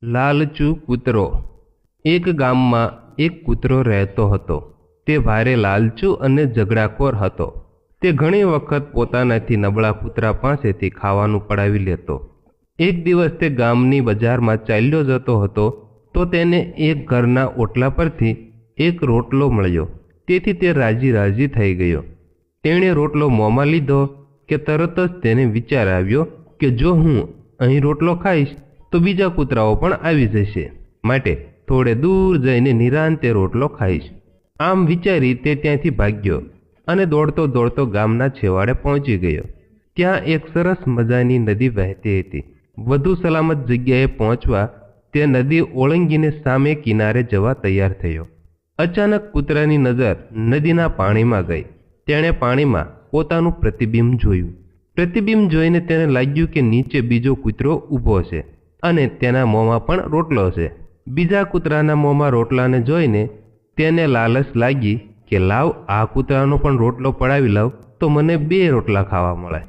લાલચુ કૂતરો। એક ગામમાં એક કૂતરો રહેતો હતો। તે ભારે લાલચુ અને ઝઘડાખોર હતો। તે ઘણી વખત પોતાનાથી નબળા કૂતરા પાસેથી ખાવાનું પડાવી લેતો। એક દિવસ તે ગામની બજારમાં ચાલ્યો જતો હતો તો તેને એક ઘરના ઓટલા પરથી એક રોટલો મળ્યો। તેથી તે રાજી રાજી થઈ ગયો। તેણે રોટલો મોંમાં લીધો કે તરત જ તેને વિચાર આવ્યો કે જો હું અહીં રોટલો ખાઈશ તો બીજા કૂતરાઓ પણ આવી જશે, માટે થોડે દૂર જઈને નિરાંતે રોટલો ખાઈશ। આમ વિચારી તે ત્યાંથી ભાગ્યો અને દોડતો દોડતો ગામના છેવાડે પહોંચી ગયો। ત્યાં એક સરસ મજાની નદી વહેતી હતી। વધુ સલામત જગ્યાએ પહોંચવા તે નદી ઓળંગીને સામે કિનારે જવા તૈયાર થયો। અચાનક કૂતરાની નજર નદીના પાણીમાં ગઈ। તેણે પાણીમાં પોતાનું પ્રતિબિંબ જોયું। પ્રતિબિંબ જોઈને તેને લાગ્યું કે નીચે બીજો કૂતરો ઊભો છે અને તેના મોંમાં પણ રોટલો છે। બીજા કૂતરાના મોંમાં રોટલાને જોઈને તેને લાલચ લાગી કે લાવ આ કૂતરાનો પણ રોટલો પડાવી લાવ તો મને 2 રોટલા ખાવા મળે।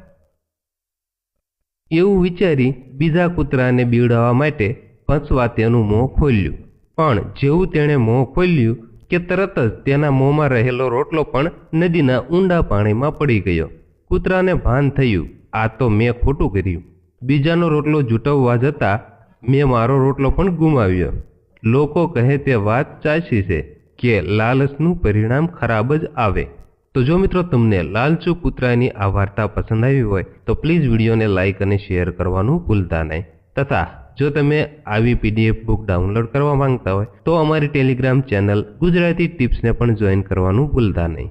એવું વિચારી બીજા કૂતરાને બીવડાવવા માટે પંચવા તેનું મોં ખોલ્યું, પણ જેવું તેણે મોં ખોલ્યું કે તરત જ તેના મોંમાં રહેલો રોટલો પણ નદીના ઊંડા પાણીમાં પડી ગયો। કૂતરાને ભાન થયું, આ તો મેં ખોટું કર્યું। બીજાનો રોટલો જૂટવવા જતાં મેં મારો રોટલો પણ ગુમાવ્યો। લોકો કહે તે વાત સાચી છે કે લાલચનું પરિણામ ખરાબ જ આવે। તો જો મિત્રો તમને લાલચુ કૂતરાની આ વાર્તા પસંદ આવી હોય તો પ્લીઝ વિડીયોને લાઇક અને શેર કરવાનું ભૂલતા નહીં। તથા જો તમે આવી PDF બુક ડાઉનલોડ કરવા માંગતા હોય તો અમારી ટેલિગ્રામ ચેનલ ગુજરાતી ટિપ્સને પણ જોઈન કરવાનું ભૂલતા નહીં।